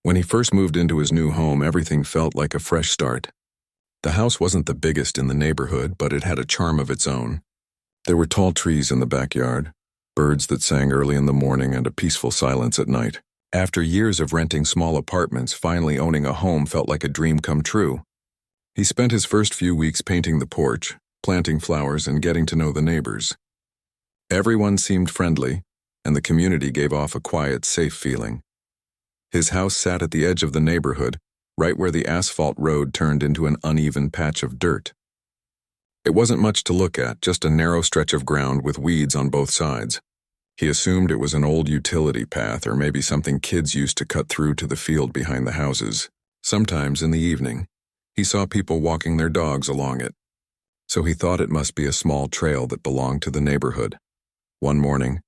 When he first moved into his new home, everything felt like a fresh start. The house wasn't the biggest in the neighborhood, but it had a charm of its own. There were tall trees in the backyard, birds that sang early in the morning, and a peaceful silence at night. After years of renting small apartments, finally owning a home felt like a dream come true. He spent his first few weeks painting the porch, planting flowers, and getting to know the neighbors. Everyone seemed friendly, and the community gave off a quiet, safe feeling. His house sat at the edge of the neighborhood, right where the asphalt road turned into an uneven patch of dirt. It wasn't much to look at, just a narrow stretch of ground with weeds on both sides. He assumed it was an old utility path or maybe something kids used to cut through to the field behind the houses. Sometimes in the evening, he saw people walking their dogs along it. So he thought it must be a small trail that belonged to the neighborhood. One morning,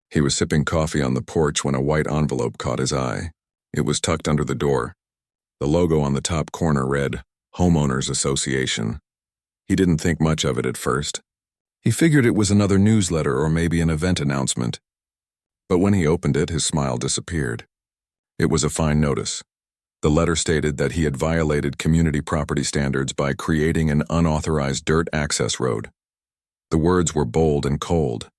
he was sipping coffee on the porch when a white envelope caught his eye. It was tucked under the door. The logo on the top corner read, Homeowners Association. He didn't think much of it at first. He figured it was another newsletter or maybe an event announcement. But when he opened it, his smile disappeared. It was a fine notice. The letter stated that he had violated community property standards by creating an unauthorized dirt access road. The words were bold and cold.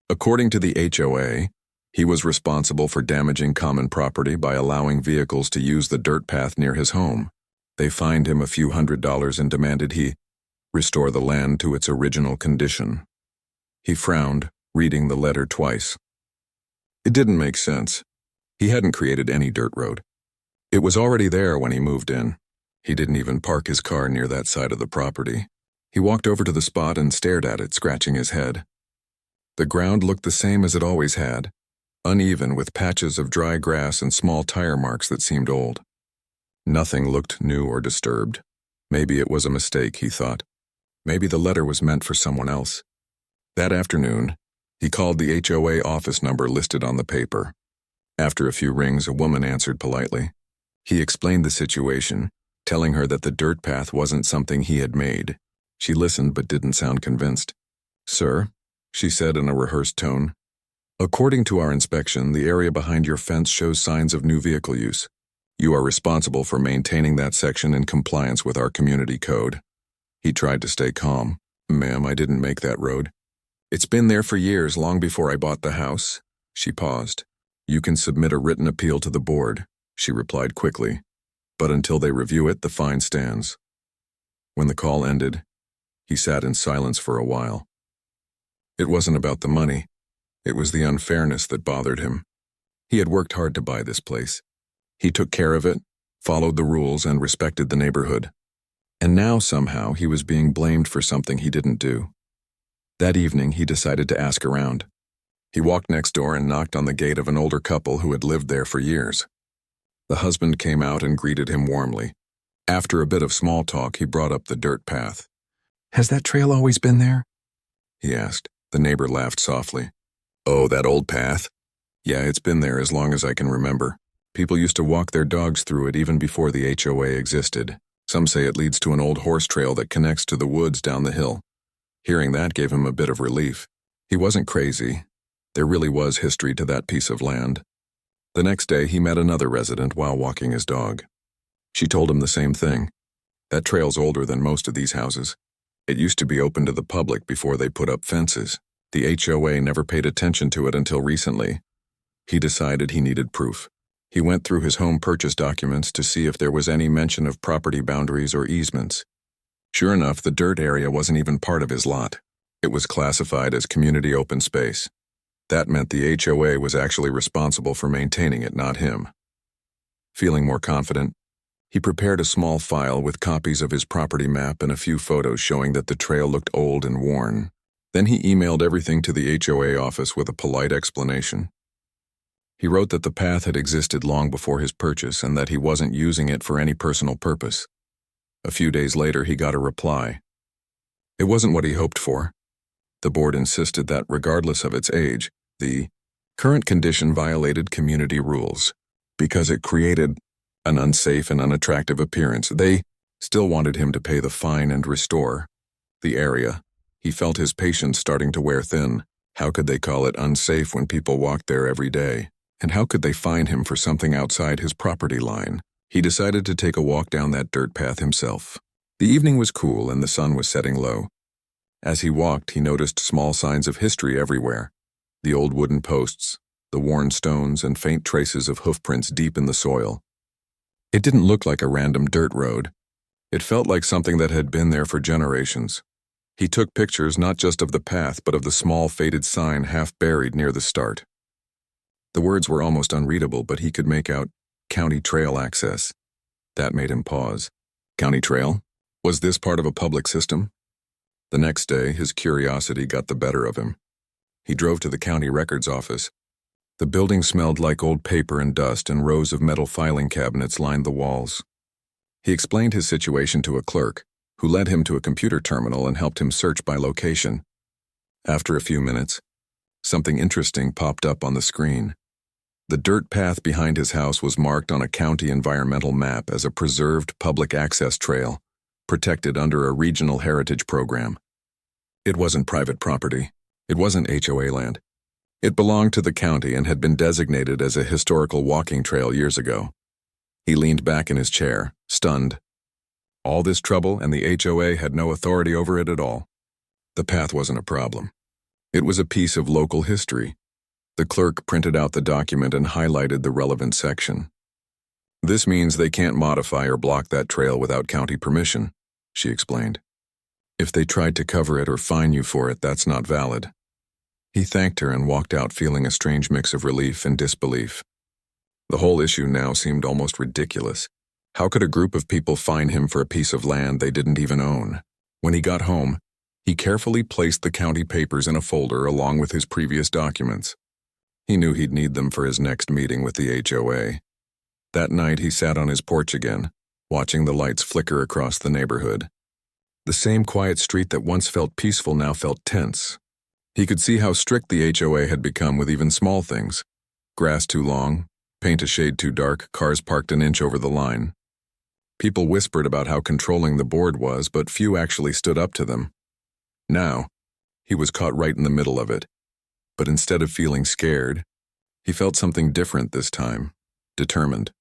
According to the HOA, he was responsible for damaging common property by allowing vehicles to use the dirt path near his home. They fined him a few $100s and demanded he restore the land to its original condition. He frowned, reading the letter twice. It didn't make sense. He hadn't created any dirt road. It was already there when he moved in. He didn't even park his car near that side of the property. He walked over to the spot and stared at it, scratching his head. The ground looked the same as it always had, uneven with patches of dry grass and small tire marks that seemed old. Nothing looked new or disturbed. Maybe it was a mistake, he thought. Maybe the letter was meant for someone else. That afternoon, he called the HOA office number listed on the paper. After a few rings, a woman answered politely. He explained the situation, telling her that the dirt path wasn't something he had made. She listened but didn't sound convinced. "Sir," she said in a rehearsed tone, "according to our inspection, the area behind your fence shows signs of new vehicle use. You are responsible for maintaining that section in compliance with our community code." He tried to stay calm. "Ma'am, I didn't make that road. It's been there for years, long before I bought the house." She paused. "You can submit a written appeal to the board," she replied quickly. "But until they review it, the fine stands." When the call ended, he sat in silence for a while. It wasn't about the money. It was the unfairness that bothered him. He had worked hard to buy this place. He took care of it, followed the rules, and respected the neighborhood. And now, somehow, he was being blamed for something he didn't do. That evening, he decided to ask around. He walked next door and knocked on the gate of an older couple who had lived there for years. The husband came out and greeted him warmly. After a bit of small talk, he brought up the dirt path. "Has that trail always been there?" he asked. The neighbor laughed softly. "Oh, that old path? Yeah, it's been there as long as I can remember. People used to walk their dogs through it even before the HOA existed. Some say it leads to an old horse trail that connects to the woods down the hill." Hearing that gave him a bit of relief. He wasn't crazy. There really was history to that piece of land. The next day, he met another resident while walking his dog. She told him the same thing. "That trail's older than most of these houses. It used to be open to the public before they put up fences. The HOA never paid attention to it until recently." He decided he needed proof. He went through his home purchase documents to see if there was any mention of property boundaries or easements. Sure enough, the dirt area wasn't even part of his lot. It was classified as community open space. That meant the HOA was actually responsible for maintaining it, not him. Feeling more confident, he prepared a small file with copies of his property map and a few photos showing that the trail looked old and worn. Then he emailed everything to the HOA office with a polite explanation. He wrote that the path had existed long before his purchase and that he wasn't using it for any personal purpose. A few days later, he got a reply. It wasn't what he hoped for. The board insisted that, regardless of its age, the current condition violated community rules because it created an unsafe and unattractive appearance. They still wanted him to pay the fine and restore the area. He felt his patience starting to wear thin. How could they call it unsafe when people walked there every day? And how could they fine him for something outside his property line? He decided to take a walk down that dirt path himself. The evening was cool and the sun was setting low. As he walked, he noticed small signs of history everywhere. The old wooden posts, the worn stones, and faint traces of hoofprints deep in the soil. It didn't look like a random dirt road. It felt like something that had been there for generations. He took pictures not just of the path but of the small faded sign half buried near the start. The words were almost unreadable, but he could make out County Trail Access. That made him pause. County Trail? Was this part of a public system? The next day, his curiosity got the better of him. He drove to the county records office. The building smelled like old paper and dust, and rows of metal filing cabinets lined the walls. He explained his situation to a clerk, who led him to a computer terminal and helped him search by location. After a few minutes, something interesting popped up on the screen. The dirt path behind his house was marked on a county environmental map as a preserved public access trail, protected under a regional heritage program. It wasn't private property. It wasn't HOA land. It belonged to the county and had been designated as a historical walking trail years ago. He leaned back in his chair, stunned. All this trouble and the HOA had no authority over it at all. The path wasn't a problem. It was a piece of local history. The clerk printed out the document and highlighted the relevant section. This means they can't modify or block that trail without county permission, she explained. If they tried to cover it or fine you for it, that's not valid. He thanked her and walked out feeling a strange mix of relief and disbelief. The whole issue now seemed almost ridiculous. How could a group of people fine him for a piece of land they didn't even own? When he got home, he carefully placed the county papers in a folder along with his previous documents. He knew he'd need them for his next meeting with the HOA. That night he sat on his porch again, watching the lights flicker across the neighborhood. The same quiet street that once felt peaceful now felt tense. He could see how strict the HOA had become with even small things. Grass too long, paint a shade too dark, cars parked an inch over the line. People whispered about how controlling the board was, but few actually stood up to them. Now, he was caught right in the middle of it. But instead of feeling scared, he felt something different this time, determined.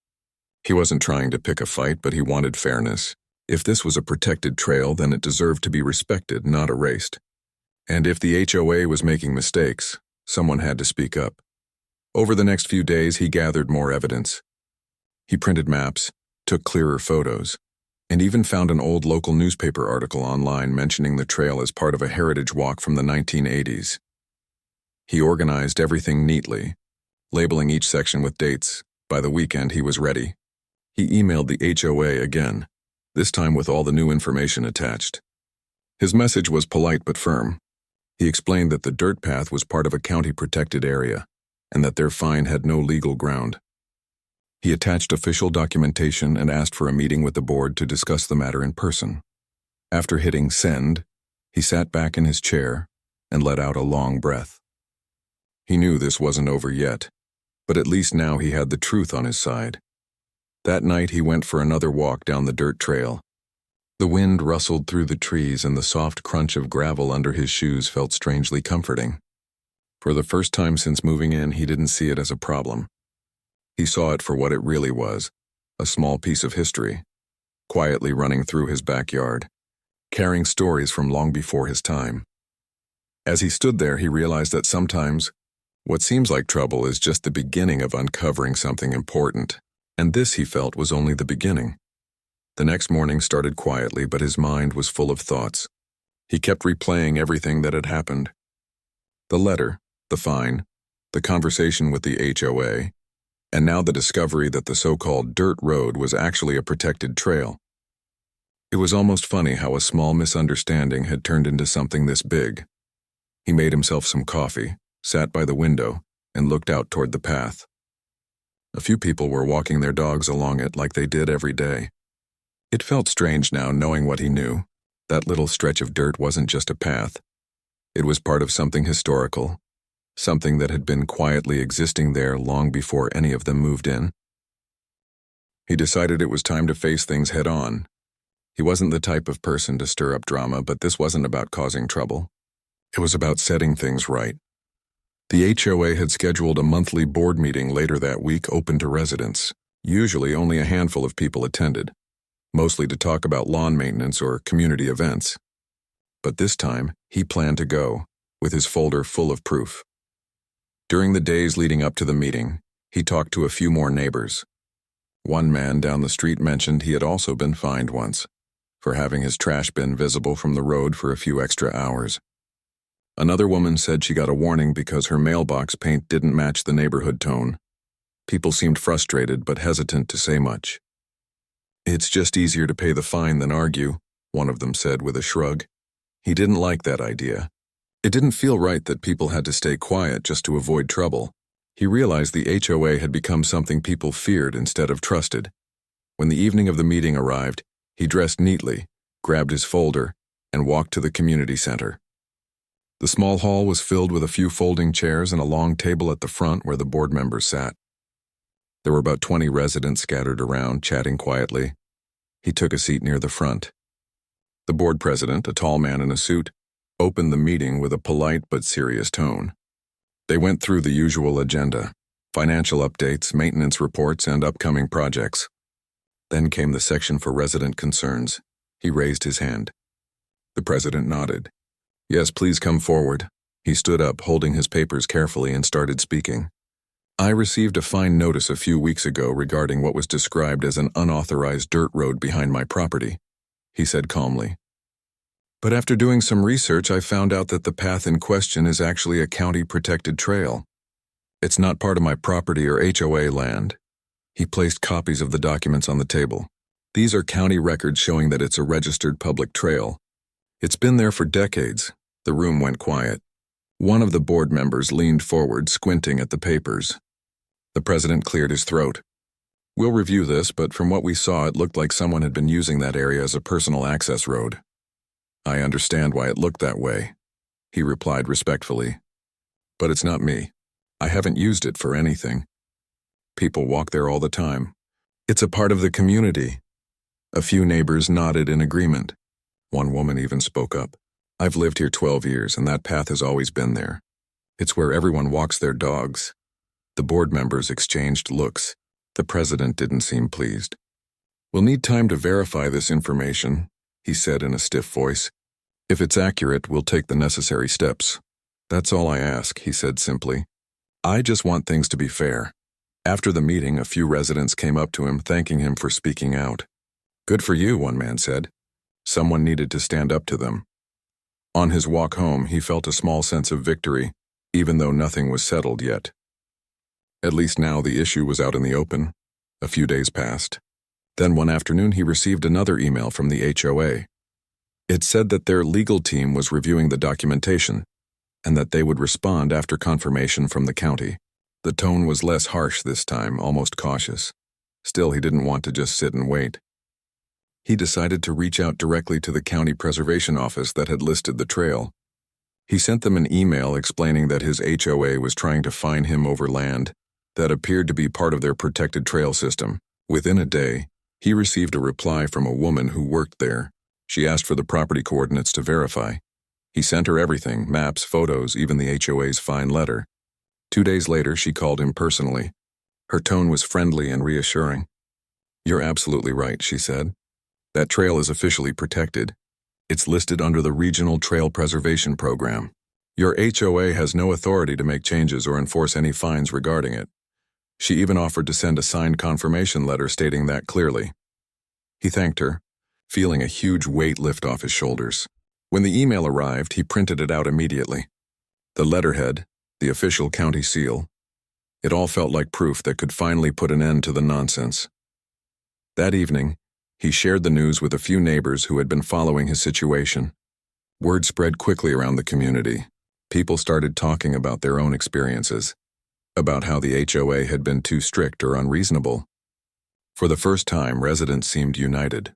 He wasn't trying to pick a fight, but he wanted fairness. If this was a protected trail, then it deserved to be respected, not erased. And if the HOA was making mistakes, someone had to speak up. Over the next few days, he gathered more evidence. He printed maps, took clearer photos, and even found an old local newspaper article online mentioning the trail as part of a heritage walk from the 1980s. He organized everything neatly, labeling each section with dates. By the weekend, he was ready. He emailed the HOA again, this time with all the new information attached. His message was polite but firm. He explained that the dirt path was part of a county-protected area, and that their fine had no legal ground. He attached official documentation and asked for a meeting with the board to discuss the matter in person. After hitting send, he sat back in his chair and let out a long breath. He knew this wasn't over yet, but at least now he had the truth on his side. That night he went for another walk down the dirt trail. The wind rustled through the trees and the soft crunch of gravel under his shoes felt strangely comforting. For the first time since moving in, he didn't see it as a problem. He saw it for what it really was, a small piece of history, quietly running through his backyard, carrying stories from long before his time. As he stood there, he realized that sometimes what seems like trouble is just the beginning of uncovering something important, and this, he felt, was only the beginning. The next morning started quietly, but his mind was full of thoughts. He kept replaying everything that had happened. The letter, the fine, the conversation with the HOA, and now the discovery that the so-called dirt road was actually a protected trail. It was almost funny how a small misunderstanding had turned into something this big. He made himself some coffee, sat by the window, and looked out toward the path. A few people were walking their dogs along it like they did every day. It felt strange now, knowing what he knew. That little stretch of dirt wasn't just a path. It was part of something historical, something that had been quietly existing there long before any of them moved in. He decided it was time to face things head on. He wasn't the type of person to stir up drama, but this wasn't about causing trouble. It was about setting things right. The HOA had scheduled a monthly board meeting later that week open to residents. Usually only a handful of people attended, mostly to talk about lawn maintenance or community events. But this time, he planned to go, with his folder full of proof. During the days leading up to the meeting, he talked to a few more neighbors. One man down the street mentioned he had also been fined once for having his trash bin visible from the road for a few extra hours. Another woman said she got a warning because her mailbox paint didn't match the neighborhood tone. People seemed frustrated but hesitant to say much. "It's just easier to pay the fine than argue," one of them said with a shrug. He didn't like that idea. It didn't feel right that people had to stay quiet just to avoid trouble. He realized the HOA had become something people feared instead of trusted. When the evening of the meeting arrived, he dressed neatly, grabbed his folder, and walked to the community center. The small hall was filled with a few folding chairs and a long table at the front where the board members sat. There were about 20 residents scattered around, chatting quietly. He took a seat near the front. The board president, a tall man in a suit, opened the meeting with a polite but serious tone. They went through the usual agenda: financial updates, maintenance reports, and upcoming projects. Then came the section for resident concerns. He raised his hand. The president nodded. "Yes, please come forward." He stood up, holding his papers carefully, and started speaking. "I received a fine notice a few weeks ago regarding what was described as an unauthorized dirt road behind my property," he said calmly. "But after doing some research, I found out that the path in question is actually a county-protected trail. It's not part of my property or HOA land." He placed copies of the documents on the table. "These are county records showing that it's a registered public trail. It's been there for decades." The room went quiet. One of the board members leaned forward, squinting at the papers. The president cleared his throat. "We'll review this, but from what we saw, it looked like someone had been using that area as a personal access road." "I understand why it looked that way," he replied respectfully. "But it's not me. I haven't used it for anything. People walk there all the time. It's a part of the community." A few neighbors nodded in agreement. One woman even spoke up. "I've lived here 12 years, and that path has always been there. It's where everyone walks their dogs." The board members exchanged looks. The president didn't seem pleased. "We'll need time to verify this information," he said in a stiff voice. "If it's accurate, we'll take the necessary steps. That's all I ask," he said simply. "I just want things to be fair." After the meeting, a few residents came up to him, thanking him for speaking out. "Good for you," one man said. Someone needed to stand up to them. On his walk home, he felt a small sense of victory, even though nothing was settled yet. At least now the issue was out in the open. A few days passed. Then one afternoon he received another email from the HOA. It said that their legal team was reviewing the documentation, and that they would respond after confirmation from the county. The tone was less harsh this time, almost cautious. Still, he didn't want to just sit and wait. He decided to reach out directly to the county preservation office that had listed the trail. He sent them an email explaining that his HOA was trying to fine him over land that appeared to be part of their protected trail system. Within a day, he received a reply from a woman who worked there. She asked for the property coordinates to verify. He sent her everything: maps, photos, even the HOA's fine letter. 2 days later, she called him personally. Her tone was friendly and reassuring. "You're absolutely right," she said. "That trail is officially protected. It's listed under the Regional Trail Preservation Program. Your HOA has no authority to make changes or enforce any fines regarding it." She even offered to send a signed confirmation letter stating that clearly. He thanked her, feeling a huge weight lift off his shoulders. When the email arrived, he printed it out immediately. The letterhead, the official county seal. It all felt like proof that could finally put an end to the nonsense. That evening, he shared the news with a few neighbors who had been following his situation. Word spread quickly around the community. People started talking about their own experiences, about how the HOA had been too strict or unreasonable. For the first time, residents seemed united.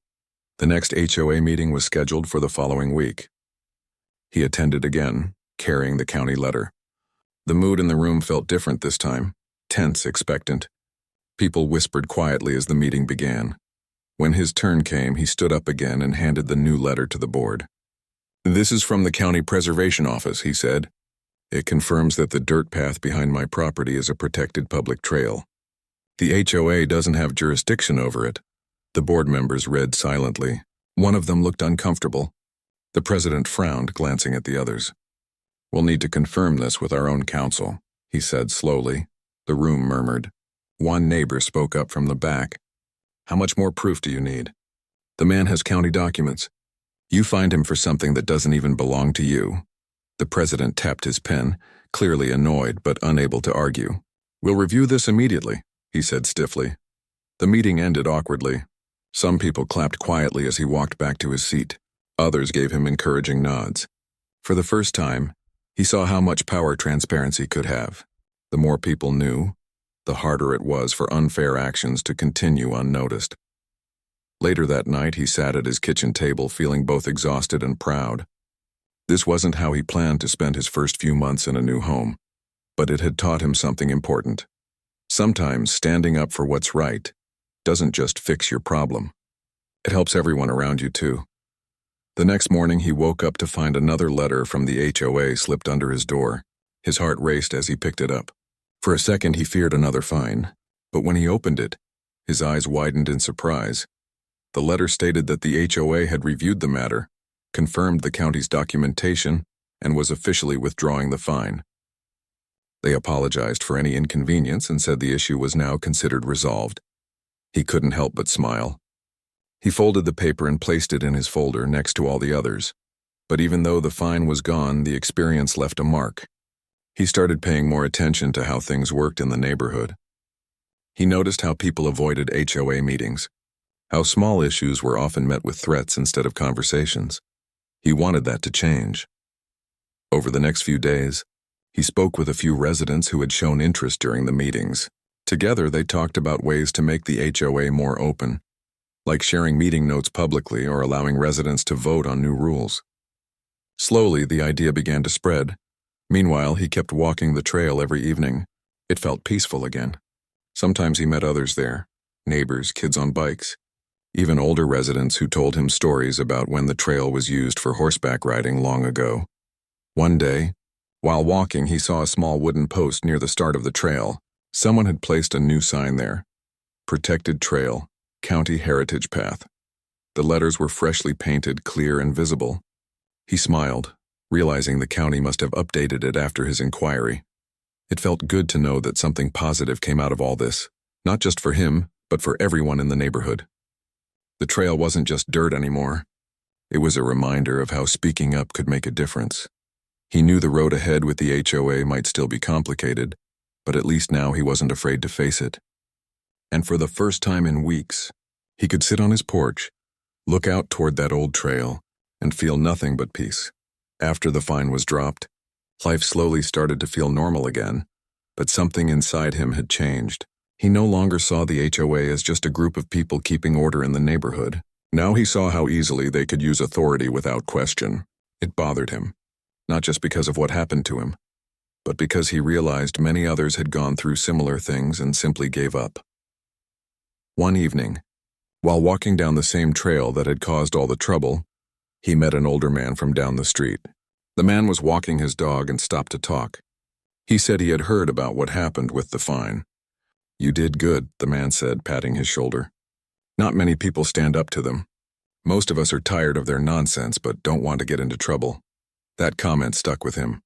The next HOA meeting was scheduled for the following week. He attended again, carrying the county letter. The mood in the room felt different this time, tense, expectant. People whispered quietly as the meeting began. When his turn came, he stood up again and handed the new letter to the board. "This is from the County Preservation Office," he said. It confirms that the dirt path behind my property is a protected public trail. The HOA doesn't have jurisdiction over it. The board members read silently. One of them looked uncomfortable. The president frowned, glancing at the others. We'll need to confirm this with our own counsel, he said slowly. The room murmured. One neighbor spoke up from the back. How much more proof do you need? The man has county documents. You find him for something that doesn't even belong to you. The president tapped his pen, clearly annoyed but unable to argue. We'll review this immediately, he said stiffly. The meeting ended awkwardly. Some people clapped quietly as he walked back to his seat. Others gave him encouraging nods. For the first time, he saw how much power transparency could have. The more people knew, the harder it was for unfair actions to continue unnoticed. Later that night, he sat at his kitchen table feeling both exhausted and proud. This wasn't how he planned to spend his first few months in a new home, but it had taught him something important. Sometimes standing up for what's right doesn't just fix your problem. It helps everyone around you too. The next morning, he woke up to find another letter from the HOA slipped under his door. His heart raced as he picked it up. For a second, he feared another fine, but when he opened it, his eyes widened in surprise. The letter stated that the HOA had reviewed the matter, confirmed the county's documentation, and was officially withdrawing the fine. They apologized for any inconvenience and said the issue was now considered resolved. He couldn't help but smile. He folded the paper and placed it in his folder next to all the others. But even though the fine was gone, the experience left a mark. He started paying more attention to how things worked in the neighborhood. He noticed how people avoided HOA meetings, how small issues were often met with threats instead of conversations. He wanted that to change. Over the next few days, he spoke with a few residents who had shown interest during the meetings. Together, they talked about ways to make the HOA more open, like sharing meeting notes publicly or allowing residents to vote on new rules. Slowly, the idea began to spread. Meanwhile, he kept walking the trail every evening. It felt peaceful again. Sometimes he met others there, neighbors, kids on bikes, even older residents who told him stories about when the trail was used for horseback riding long ago. One day, while walking, he saw a small wooden post near the start of the trail. Someone had placed a new sign there. Protected Trail, County Heritage Path. The letters were freshly painted, clear and visible. He smiled, realizing the county must have updated it after his inquiry. It felt good to know that something positive came out of all this, not just for him, but for everyone in the neighborhood. The trail wasn't just dirt anymore. It was a reminder of how speaking up could make a difference. He knew the road ahead with the HOA might still be complicated, but at least now he wasn't afraid to face it. And for the first time in weeks, he could sit on his porch, look out toward that old trail, and feel nothing but peace. After the fine was dropped, life slowly started to feel normal again, but something inside him had changed. He no longer saw the HOA as just a group of people keeping order in the neighborhood. Now he saw how easily they could use authority without question. It bothered him, not just because of what happened to him, but because he realized many others had gone through similar things and simply gave up. One evening, while walking down the same trail that had caused all the trouble, he met an older man from down the street. The man was walking his dog and stopped to talk. He said he had heard about what happened with the fine. You did good, the man said, patting his shoulder. Not many people stand up to them. Most of us are tired of their nonsense but don't want to get into trouble. That comment stuck with him.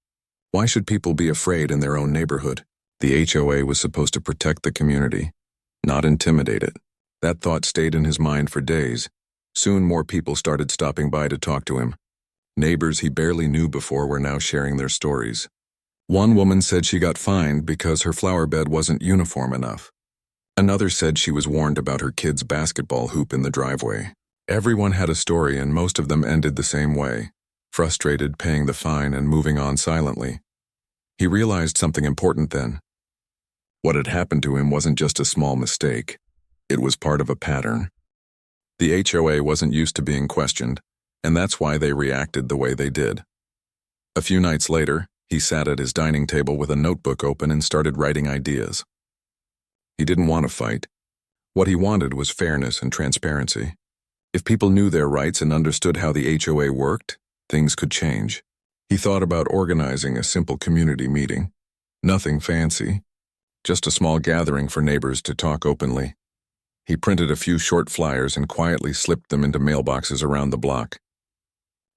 Why should people be afraid in their own neighborhood? The HOA was supposed to protect the community, not intimidate it. That thought stayed in his mind for days. Soon more people started stopping by to talk to him. Neighbors he barely knew before were now sharing their stories. One woman said she got fined because her flower bed wasn't uniform enough. Another said she was warned about her kid's basketball hoop in the driveway. Everyone had a story and most of them ended the same way, frustrated, paying the fine and moving on silently. He realized something important then. What had happened to him wasn't just a small mistake. It was part of a pattern. The HOA wasn't used to being questioned, and that's why they reacted the way they did. A few nights later, he sat at his dining table with a notebook open and started writing ideas. He didn't want to fight. What he wanted was fairness and transparency. If people knew their rights and understood how the HOA worked, things could change. He thought about organizing a simple community meeting. Nothing fancy, just a small gathering for neighbors to talk openly. He printed a few short flyers and quietly slipped them into mailboxes around the block.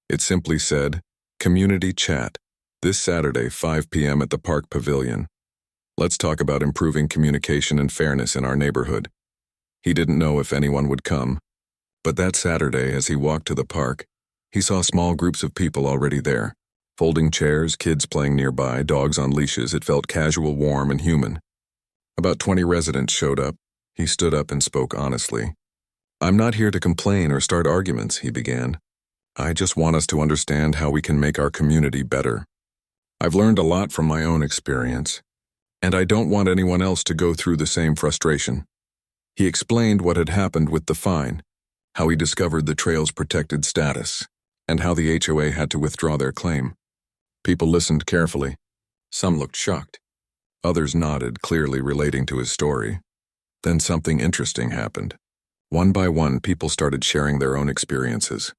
It simply said, "Community Chat, this Saturday, 5 p.m. at the Park Pavilion. Let's talk about improving communication and fairness in our neighborhood." He didn't know if anyone would come, but that Saturday, as he walked to the park, he saw small groups of people already there. Folding chairs, kids playing nearby, dogs on leashes. It felt casual, warm, and human. About 20 residents showed up. He stood up and spoke honestly. "I'm not here to complain or start arguments," he began. "I just want us to understand how we can make our community better. I've learned a lot from my own experience, and I don't want anyone else to go through the same frustration." He explained what had happened with the fine, how he discovered the trail's protected status, and how the HOA had to withdraw their claim. People listened carefully. Some looked shocked. Others nodded, clearly relating to his story. Then something interesting happened. One by one, people started sharing their own experiences.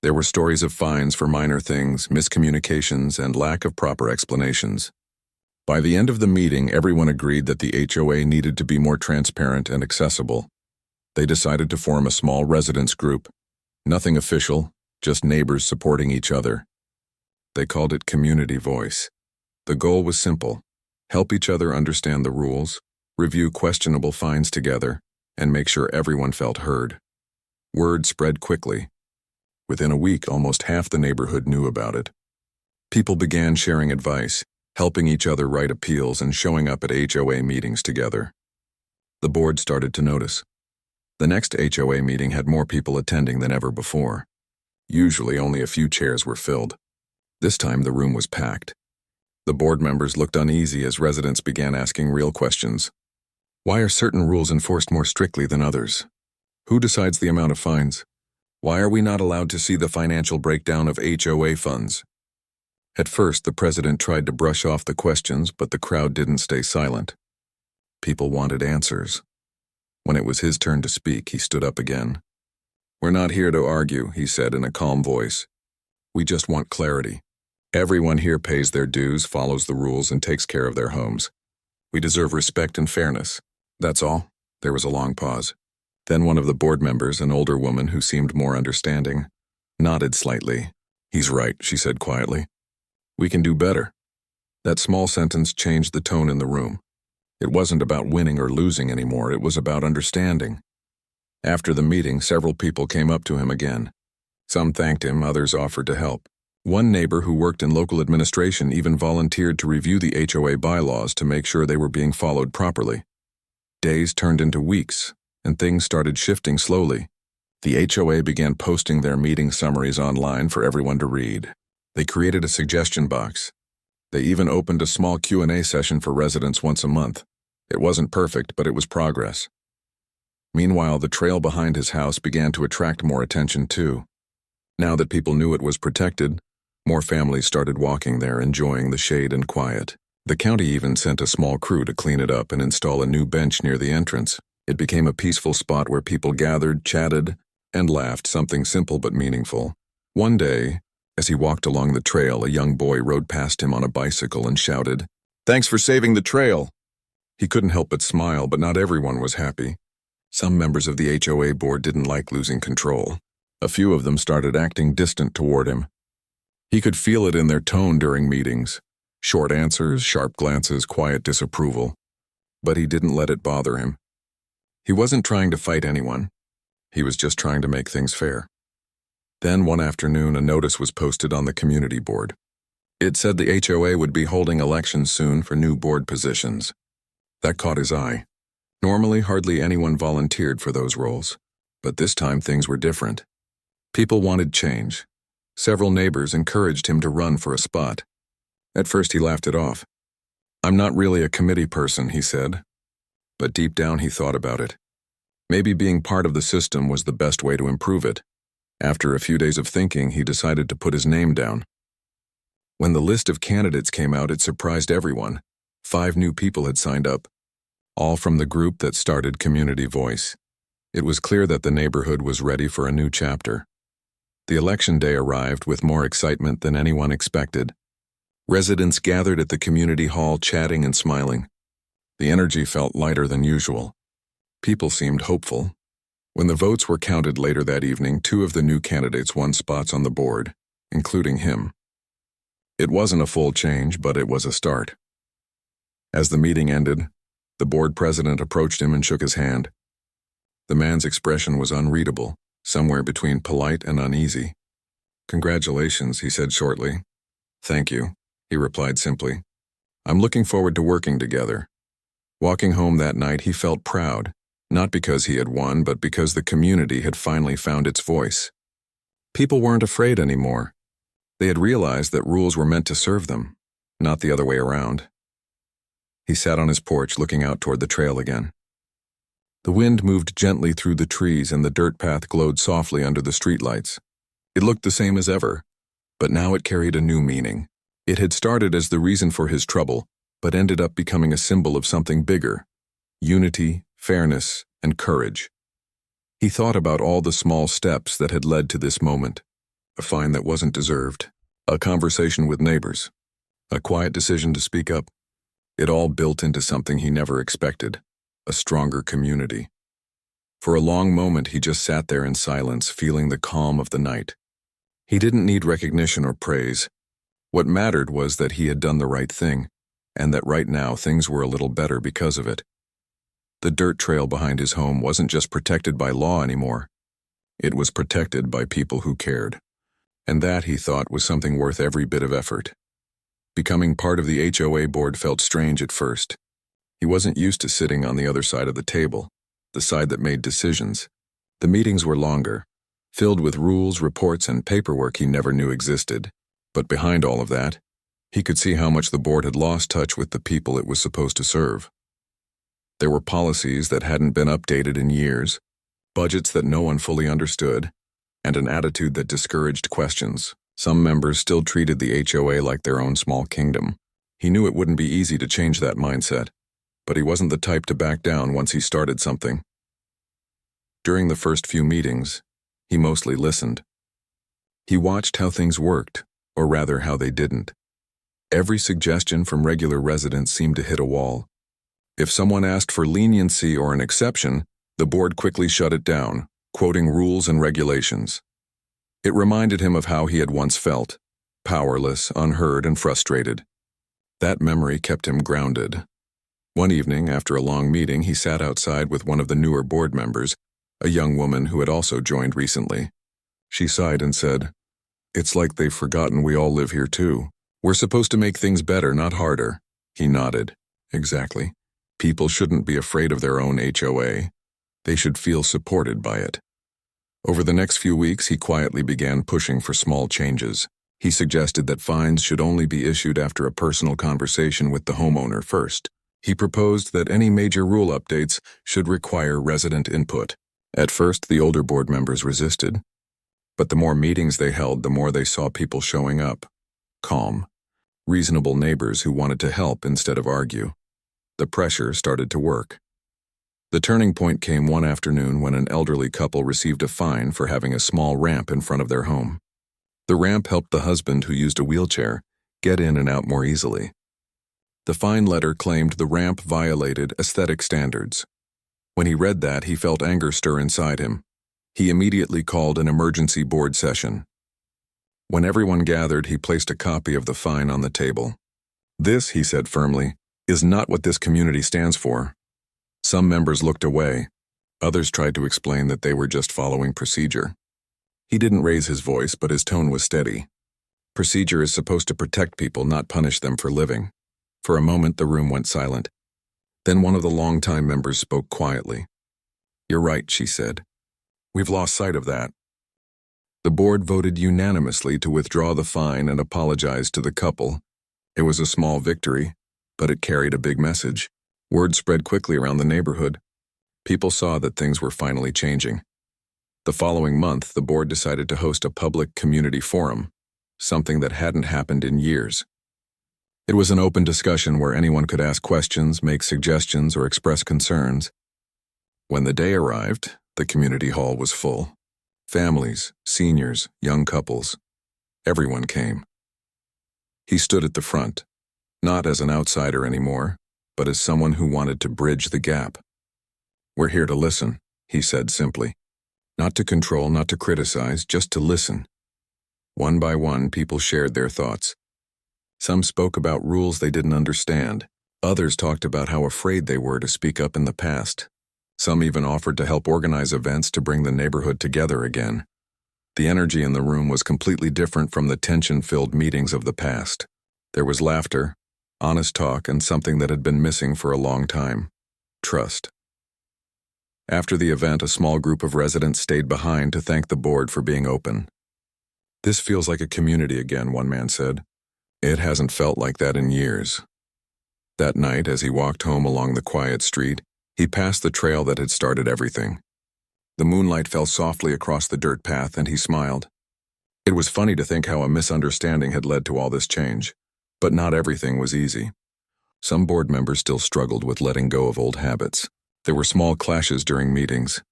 There were stories of fines for minor things, miscommunications, and lack of proper explanations. By the end of the meeting, everyone agreed that the HOA needed to be more transparent and accessible. They decided to form a small residents group. Nothing official, just neighbors supporting each other. They called it Community Voice. The goal was simple: help each other understand the rules, review questionable fines together, and make sure everyone felt heard. Word spread quickly. Within a week, almost half the neighborhood knew about it. People began sharing advice, helping each other write appeals, and showing up at HOA meetings together. The board started to notice. The next HOA meeting had more people attending than ever before. Usually only a few chairs were filled. This time the room was packed. The board members looked uneasy as residents began asking real questions. Why are certain rules enforced more strictly than others? Who decides the amount of fines? Why are we not allowed to see the financial breakdown of HOA funds? At first, the president tried to brush off the questions, but the crowd didn't stay silent. People wanted answers. When it was his turn to speak, he stood up again. "We're not here to argue," he said in a calm voice. "We just want clarity. Everyone here pays their dues, follows the rules, and takes care of their homes. We deserve respect and fairness. That's all." There was a long pause. Then one of the board members, an older woman who seemed more understanding, nodded slightly. "He's right," she said quietly. "We can do better." That small sentence changed the tone in the room. It wasn't about winning or losing anymore, it was about understanding. After the meeting, several people came up to him again. Some thanked him, others offered to help. One neighbor who worked in local administration even volunteered to review the HOA bylaws to make sure they were being followed properly. Days turned into weeks, and things started shifting slowly. The HOA began posting their meeting summaries online for everyone to read. They created a suggestion box. They even opened a small Q&A session for residents once a month. It wasn't perfect, but it was progress. Meanwhile, the trail behind his house began to attract more attention too. Now that people knew it was protected, more families started walking there, enjoying the shade and quiet. The county even sent a small crew to clean it up and install a new bench near the entrance. It became a peaceful spot where people gathered, chatted, and laughed, something simple but meaningful. One day, as he walked along the trail, a young boy rode past him on a bicycle and shouted, "Thanks for saving the trail." He couldn't help but smile, but not everyone was happy. Some members of the HOA board didn't like losing control. A few of them started acting distant toward him. He could feel it in their tone during meetings. Short answers, sharp glances, quiet disapproval. But he didn't let it bother him. He wasn't trying to fight anyone. He was just trying to make things fair. Then one afternoon, a notice was posted on the community board. It said the HOA would be holding elections soon for new board positions. That caught his eye. Normally, hardly anyone volunteered for those roles, but this time things were different. People wanted change. Several neighbors encouraged him to run for a spot. At first, he laughed it off. "I'm not really a committee person," he said. But deep down, he thought about it. Maybe being part of the system was the best way to improve it. After a few days of thinking, he decided to put his name down. When the list of candidates came out, it surprised everyone. 5 new people had signed up, all from the group that started Community Voice. It was clear that the neighborhood was ready for a new chapter. The election day arrived with more excitement than anyone expected. Residents gathered at the community hall chatting and smiling. The energy felt lighter than usual. People seemed hopeful. When the votes were counted later that evening, 2 of the new candidates won spots on the board, including him. It wasn't a full change, but it was a start. As the meeting ended, the board president approached him and shook his hand. The man's expression was unreadable, somewhere between polite and uneasy. "Congratulations," he said shortly. "Thank you," he replied simply. "I'm looking forward to working together." Walking home that night, he felt proud, not because he had won, but because the community had finally found its voice. People weren't afraid anymore. They had realized that rules were meant to serve them, not the other way around. He sat on his porch looking out toward the trail again. The wind moved gently through the trees and the dirt path glowed softly under the streetlights. It looked the same as ever, but now it carried a new meaning. It had started as the reason for his trouble, but ended up becoming a symbol of something bigger: unity, fairness, and courage. He thought about all the small steps that had led to this moment: a fine that wasn't deserved, a conversation with neighbors, a quiet decision to speak up. It all built into something he never expected: a stronger community. For a long moment, he just sat there in silence, feeling the calm of the night. He didn't need recognition or praise. What mattered was that he had done the right thing, and that right now things were a little better because of it. The dirt trail behind his home wasn't just protected by law anymore. It was protected by people who cared. And that, he thought, was something worth every bit of effort. Becoming part of the HOA board felt strange at first. He wasn't used to sitting on the other side of the table, the side that made decisions. The meetings were longer, filled with rules, reports, and paperwork he never knew existed. But behind all of that, he could see how much the board had lost touch with the people it was supposed to serve. There were policies that hadn't been updated in years, budgets that no one fully understood, and an attitude that discouraged questions. Some members still treated the HOA like their own small kingdom. He knew it wouldn't be easy to change that mindset, but he wasn't the type to back down once he started something. During the first few meetings, he mostly listened. He watched how things worked, or rather how they didn't. Every suggestion from regular residents seemed to hit a wall. If someone asked for leniency or an exception, the board quickly shut it down, quoting rules and regulations. It reminded him of how he had once felt: powerless, unheard, and frustrated. That memory kept him grounded. One evening, after a long meeting, he sat outside with one of the newer board members, a young woman who had also joined recently. She sighed and said, "It's like they've forgotten we all live here too. We're supposed to make things better, not harder." He nodded. Exactly. People shouldn't be afraid of their own HOA. They should feel supported by it. Over the next few weeks, he quietly began pushing for small changes. He suggested that fines should only be issued after a personal conversation with the homeowner first. He proposed that any major rule updates should require resident input. At first, the older board members resisted, but the more meetings they held, the more they saw people showing up. Calm, reasonable neighbors who wanted to help instead of argue. The pressure started to work. The turning point came one afternoon when an elderly couple received a fine for having a small ramp in front of their home. The ramp helped the husband, who used a wheelchair, get in and out more easily. The fine letter claimed the ramp violated aesthetic standards. When he read that, he felt anger stir inside him. He immediately called an emergency board session. When everyone gathered, he placed a copy of the fine on the table. "This," he said firmly, "is not what this community stands for." Some members looked away. Others tried to explain that they were just following procedure. He didn't raise his voice, but his tone was steady. Procedure is supposed to protect people, not punish them for living. For a moment, the room went silent. Then one of the longtime members spoke quietly. "You're right," she said. "We've lost sight of that." The board voted unanimously to withdraw the fine and apologize to the couple. It was a small victory, but it carried a big message. Word spread quickly around the neighborhood. People saw that things were finally changing. The following month, the board decided to host a public community forum, something that hadn't happened in years. It was an open discussion where anyone could ask questions, make suggestions, or express concerns. When the day arrived, the community hall was full. Families, seniors, young couples. Everyone came. He stood at the front, not as an outsider anymore, but as someone who wanted to bridge the gap. "We're here to listen," he said simply. Not to control, not to criticize, just to listen. One by one, people shared their thoughts. Some spoke about rules they didn't understand. Others talked about how afraid they were to speak up in the past. Some even offered to help organize events to bring the neighborhood together again. The energy in the room was completely different from the tension-filled meetings of the past. There was laughter, honest talk, and something that had been missing for a long time: trust. After the event, a small group of residents stayed behind to thank the board for being open. "This feels like a community again," one man said. "It hasn't felt like that in years." That night, as he walked home along the quiet street, he passed the trail that had started everything. The moonlight fell softly across the dirt path, and he smiled. It was funny to think how a misunderstanding had led to all this change, but not everything was easy. Some board members still struggled with letting go of old habits. There were small clashes during meetings,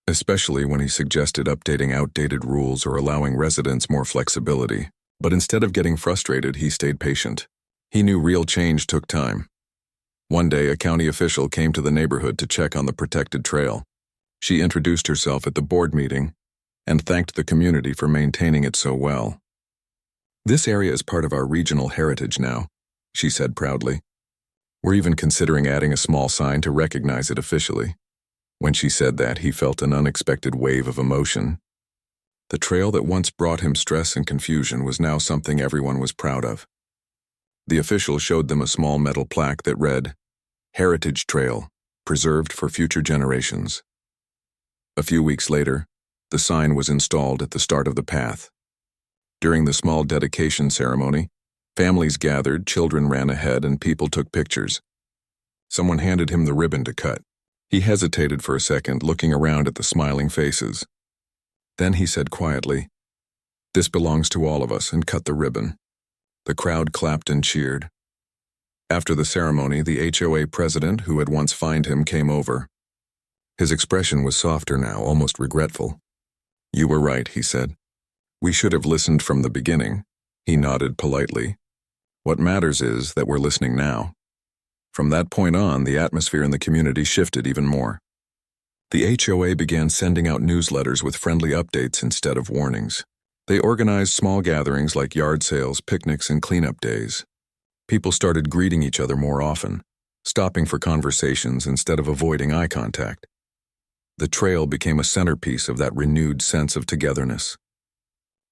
especially when he suggested updating outdated rules or allowing residents more flexibility. But instead of getting frustrated, he stayed patient. He knew real change took time. One day, a county official came to the neighborhood to check on the protected trail. She introduced herself at the board meeting and thanked the community for maintaining it so well. "This area is part of our regional heritage now," she said proudly. "We're even considering adding a small sign to recognize it officially." When she said that, he felt an unexpected wave of emotion. The trail that once brought him stress and confusion was now something everyone was proud of. The official showed them a small metal plaque that read, "Heritage Trail, preserved for future generations." A few weeks later, the sign was installed at the start of the path. During the small dedication ceremony, families gathered, children ran ahead, and people took pictures. Someone handed him the ribbon to cut. He hesitated for a second, looking around at the smiling faces. Then he said quietly, "This belongs to all of us," and cut the ribbon. The crowd clapped and cheered. After the ceremony, the HOA president, who had once fined him, came over. His expression was softer now, almost regretful. "You were right," he said. "We should have listened from the beginning." He nodded politely. "What matters is that we're listening now." From that point on, the atmosphere in the community shifted even more. The HOA began sending out newsletters with friendly updates instead of warnings. They organized small gatherings like yard sales, picnics, and cleanup days. People started greeting each other more often, stopping for conversations instead of avoiding eye contact. The trail became a centerpiece of that renewed sense of togetherness.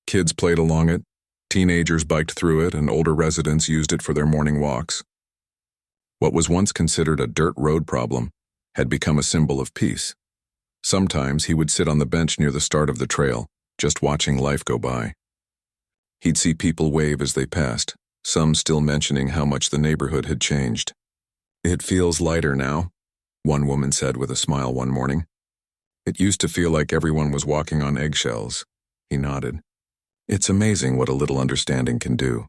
Kids played along it, teenagers biked through it, and older residents used it for their morning walks. What was once considered a dirt road problem had become a symbol of peace. Sometimes he would sit on the bench near the start of the trail, just watching life go by. He'd see people wave as they passed, some still mentioning how much the neighborhood had changed. "It feels lighter now," one woman said with a smile one morning. "It used to feel like everyone was walking on eggshells." He nodded. "It's amazing what a little understanding can do."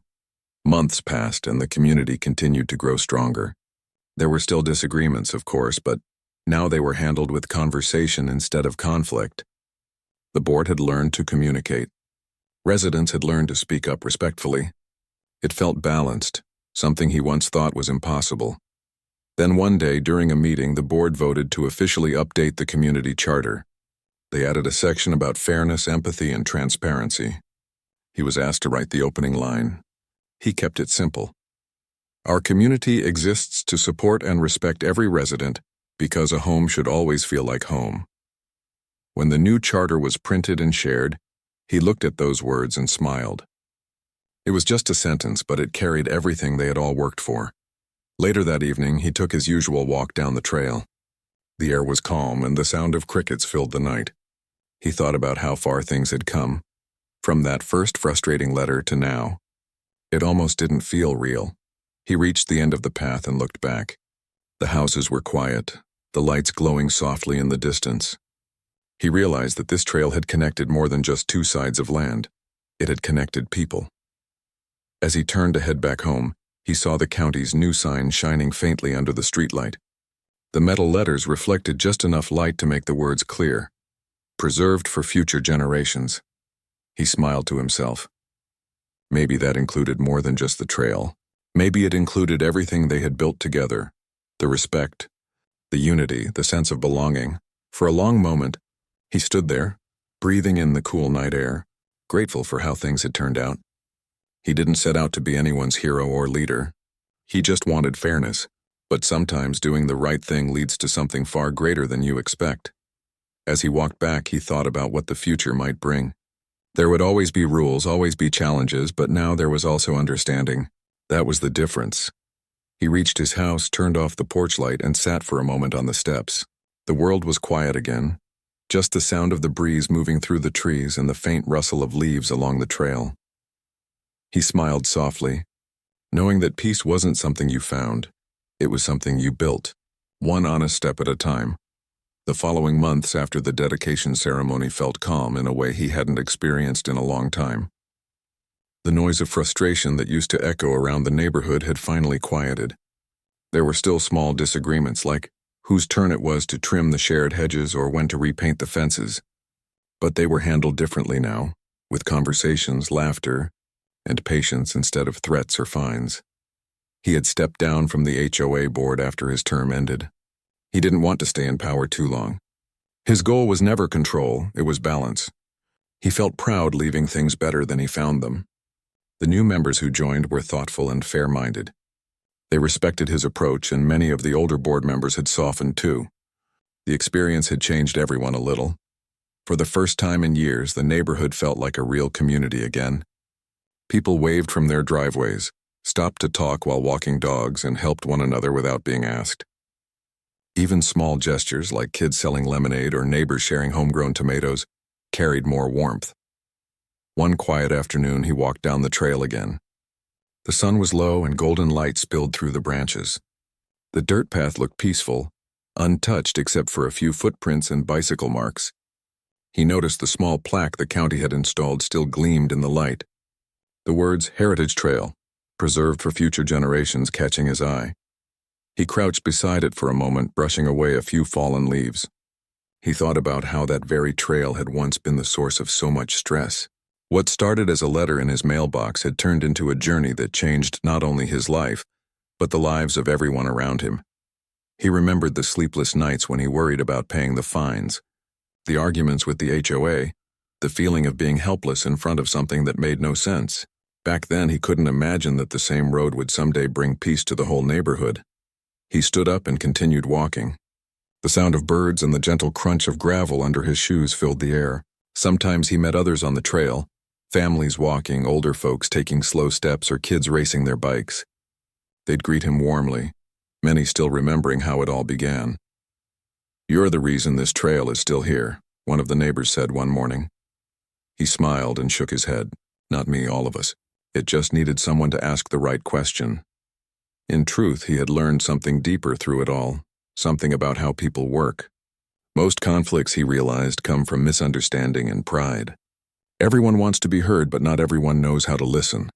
Months passed and the community continued to grow stronger. There were still disagreements, of course, but now they were handled with conversation instead of conflict. The board had learned to communicate. Residents had learned to speak up respectfully. It felt balanced, something he once thought was impossible. Then one day during a meeting, the board voted to officially update the community charter. They added a section about fairness, empathy, and transparency. He was asked to write the opening line. He kept it simple. "Our community exists to support and respect every resident because a home should always feel like home." When the new charter was printed and shared, he looked at those words and smiled. It was just a sentence, but it carried everything they had all worked for. Later that evening, he took his usual walk down the trail. The air was calm and the sound of crickets filled the night. He thought about how far things had come, from that first frustrating letter to now. It almost didn't feel real. He reached the end of the path and looked back. The houses were quiet, the lights glowing softly in the distance. He realized that this trail had connected more than just two sides of land. It had connected people. As he turned to head back home, he saw the county's new sign shining faintly under the streetlight. The metal letters reflected just enough light to make the words clear. preserved for future generations. He smiled to himself. Maybe that included more than just the trail. Maybe it included everything they had built together. The respect, the unity, the sense of belonging. For a long moment, he stood there, breathing in the cool night air, grateful for how things had turned out. He didn't set out to be anyone's hero or leader. He just wanted fairness. But sometimes doing the right thing leads to something far greater than you expect. As he walked back, he thought about what the future might bring. There would always be rules, always be challenges, but now there was also understanding. That was the difference. He reached his house, turned off the porch light, and sat for a moment on the steps. The world was quiet again, just the sound of the breeze moving through the trees and the faint rustle of leaves along the trail. He smiled softly, knowing that peace wasn't something you found. It was something you built, one honest step at a time. The following months after the dedication ceremony felt calm in a way he hadn't experienced in a long time. The noise of frustration that used to echo around the neighborhood had finally quieted. There were still small disagreements, like whose turn it was to trim the shared hedges or when to repaint the fences. But they were handled differently now, with conversations, laughter, and patience instead of threats or fines. He had stepped down from the HOA board after his term ended. He didn't want to stay in power too long. His goal was never control, it was balance. He felt proud leaving things better than he found them. The new members who joined were thoughtful and fair-minded. They respected his approach, and many of the older board members had softened too. The experience had changed everyone a little. For the first time in years, the neighborhood felt like a real community again. People waved from their driveways, stopped to talk while walking dogs, and helped one another without being asked. Even small gestures like kids selling lemonade or neighbors sharing homegrown tomatoes carried more warmth. One quiet afternoon, he walked down the trail again. The sun was low and golden light spilled through the branches. The dirt path looked peaceful, untouched except for a few footprints and bicycle marks. He noticed the small plaque the county had installed still gleamed in the light. The words "Heritage Trail," preserved for future generations, catching his eye. He crouched beside it for a moment, brushing away a few fallen leaves. He thought about how that very trail had once been the source of so much stress. What started as a letter in his mailbox had turned into a journey that changed not only his life, but the lives of everyone around him. He remembered the sleepless nights when he worried about paying the fines, the arguments with the HOA, the feeling of being helpless in front of something that made no sense. Back then, he couldn't imagine that the same road would someday bring peace to the whole neighborhood. He stood up and continued walking. The sound of birds and the gentle crunch of gravel under his shoes filled the air. Sometimes he met others on the trail, families walking, older folks taking slow steps, or kids racing their bikes. They'd greet him warmly, many still remembering how it all began. "You're the reason this trail is still here," one of the neighbors said one morning. He smiled and shook his head. "Not me, all of us. It just needed someone to ask the right question." In truth, he had learned something deeper through it all, something about how people work. Most conflicts, he realized, come from misunderstanding and pride. Everyone wants to be heard, but not everyone knows how to listen.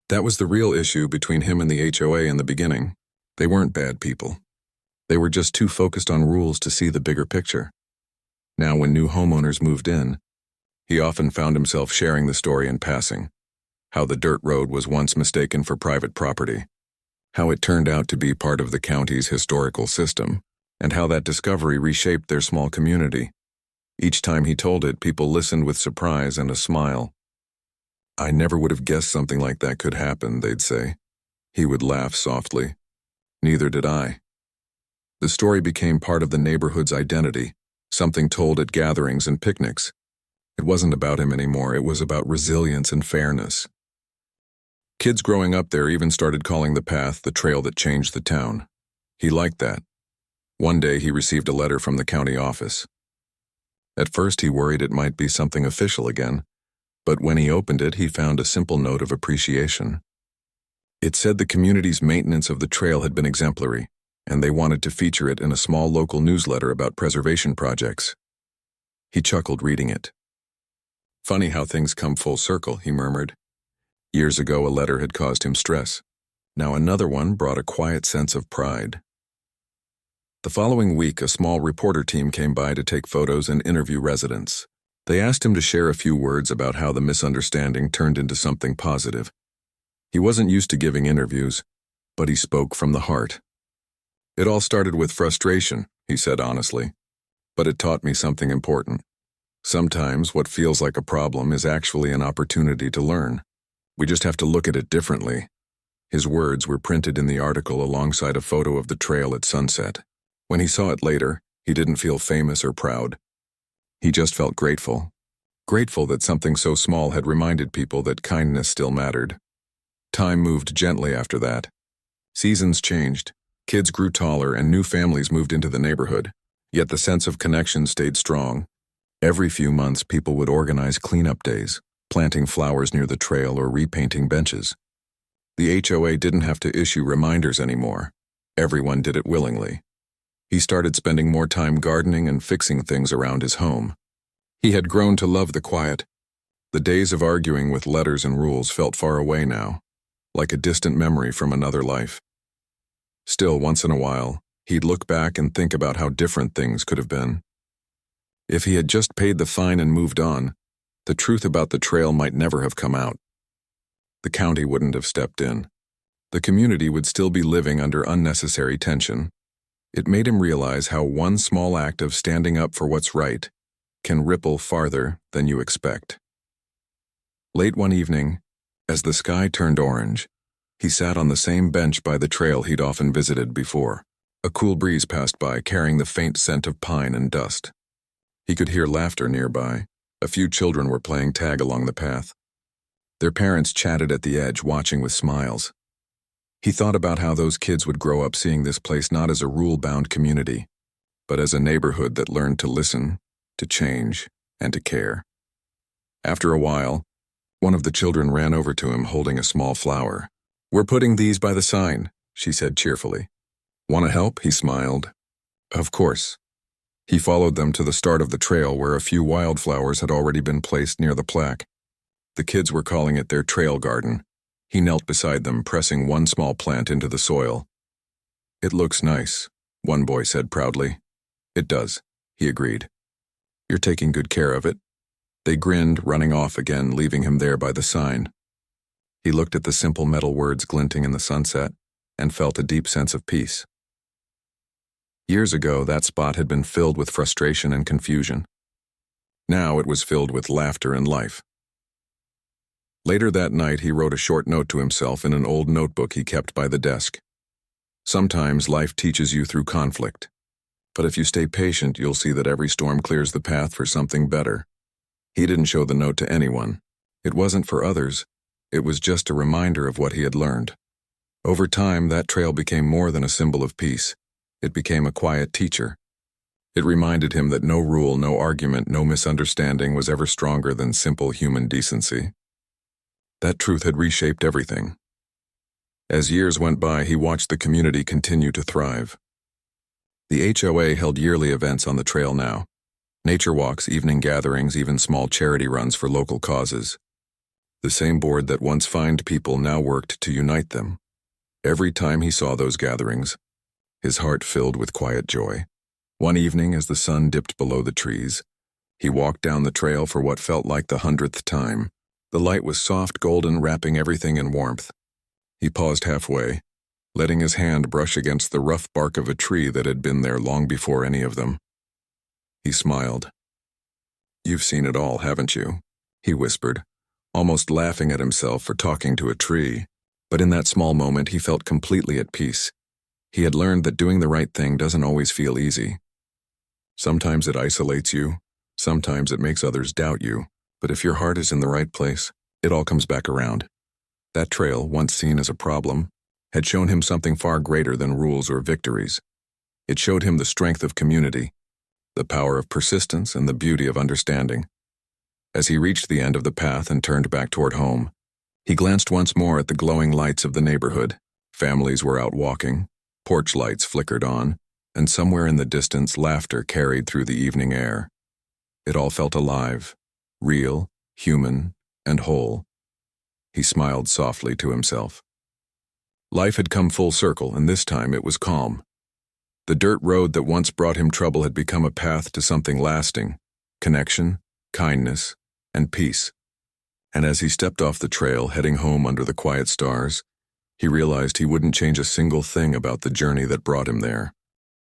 That was the real issue between him and the HOA in the beginning. They weren't bad people. They were just too focused on rules to see the bigger picture. Now, when new homeowners moved in, he often found himself sharing the story in passing. How the dirt road was once mistaken for private property. How it turned out to be part of the county's historical system, and how that discovery reshaped their small community. Each time he told it, people listened with surprise and a smile. "I never would have guessed something like that could happen," they'd say. He would laugh softly. "Neither did I." The story became part of the neighborhood's identity, something told at gatherings and picnics. It wasn't about him anymore, it was about resilience and fairness. Kids growing up there even started calling the path the trail that changed the town. He liked that. One day he received a letter from the county office. At first he worried it might be something official again, but when he opened it, he found a simple note of appreciation. It said the community's maintenance of the trail had been exemplary, and they wanted to feature it in a small local newsletter about preservation projects. He chuckled reading it. "Funny how things come full circle," he murmured. Years ago, a letter had caused him stress. Now another one brought a quiet sense of pride. The following week, a small reporter team came by to take photos and interview residents. They asked him to share a few words about how the misunderstanding turned into something positive. He wasn't used to giving interviews, but he spoke from the heart. "It all started with frustration," he said honestly, "but it taught me something important. Sometimes what feels like a problem is actually an opportunity to learn. We just have to look at it differently." His words were printed in the article alongside a photo of the trail at sunset. When he saw it later, he didn't feel famous or proud. He just felt grateful. Grateful that something so small had reminded people that kindness still mattered. Time moved gently after that. Seasons changed, kids grew taller, and new families moved into the neighborhood. Yet the sense of connection stayed strong. Every few months, people would organize cleanup days, planting flowers near the trail or repainting benches. The HOA didn't have to issue reminders anymore. Everyone did it willingly. He started spending more time gardening and fixing things around his home. He had grown to love the quiet. The days of arguing with letters and rules felt far away now, like a distant memory from another life. Still, once in a while, he'd look back and think about how different things could have been. If he had just paid the fine and moved on, the truth about the trail might never have come out. The county wouldn't have stepped in. The community would still be living under unnecessary tension. It made him realize how one small act of standing up for what's right can ripple farther than you expect. Late one evening, as the sky turned orange, he sat on the same bench by the trail he'd often visited before. A cool breeze passed by, carrying the faint scent of pine and dust. He could hear laughter nearby. A few children were playing tag along the path. Their parents chatted at the edge, watching with smiles. He thought about how those kids would grow up seeing this place not as a rule-bound community, but as a neighborhood that learned to listen, to change, and to care. After a while, one of the children ran over to him holding a small flower. "We're putting these by the sign," she said cheerfully. "Want to help?" He smiled. "Of course." He followed them to the start of the trail where a few wildflowers had already been placed near the plaque. The kids were calling it their trail garden. He knelt beside them, pressing one small plant into the soil. "It looks nice," one boy said proudly. "It does," he agreed. "You're taking good care of it." They grinned, running off again, leaving him there by the sign. He looked at the simple metal words glinting in the sunset and felt a deep sense of peace. Years ago, that spot had been filled with frustration and confusion. Now it was filled with laughter and life. Later that night, he wrote a short note to himself in an old notebook he kept by the desk. "Sometimes life teaches you through conflict, but if you stay patient, you'll see that every storm clears the path for something better." He didn't show the note to anyone. It wasn't for others. It was just a reminder of what he had learned. Over time, that trail became more than a symbol of peace. It became a quiet teacher. It reminded him that no rule, no argument, no misunderstanding was ever stronger than simple human decency. That truth had reshaped everything. As years went by, he watched the community continue to thrive. The HOA held yearly events on the trail now. Nature walks, evening gatherings, even small charity runs for local causes. The same board that once fined people now worked to unite them. Every time he saw those gatherings, his heart filled with quiet joy. One evening, as the sun dipped below the trees, he walked down the trail for what felt like the 100th time. The light was soft golden, wrapping everything in warmth. He paused halfway, letting his hand brush against the rough bark of a tree that had been there long before any of them. He smiled. "You've seen it all, haven't you?" he whispered, almost laughing at himself for talking to a tree. But in that small moment, he felt completely at peace. He had learned that doing the right thing doesn't always feel easy. Sometimes it isolates you, sometimes it makes others doubt you. But if your heart is in the right place, it all comes back around. That trail, once seen as a problem, had shown him something far greater than rules or victories. It showed him the strength of community, the power of persistence, and the beauty of understanding. As he reached the end of the path and turned back toward home, he glanced once more at the glowing lights of the neighborhood. Families were out walking, porch lights flickered on, and somewhere in the distance, laughter carried through the evening air. It all felt alive. Real, human, and whole. He smiled softly to himself. Life had come full circle, and this time it was calm. The dirt road that once brought him trouble had become a path to something lasting: connection, kindness, and peace. And as he stepped off the trail, heading home under the quiet stars, he realized he wouldn't change a single thing about the journey that brought him there.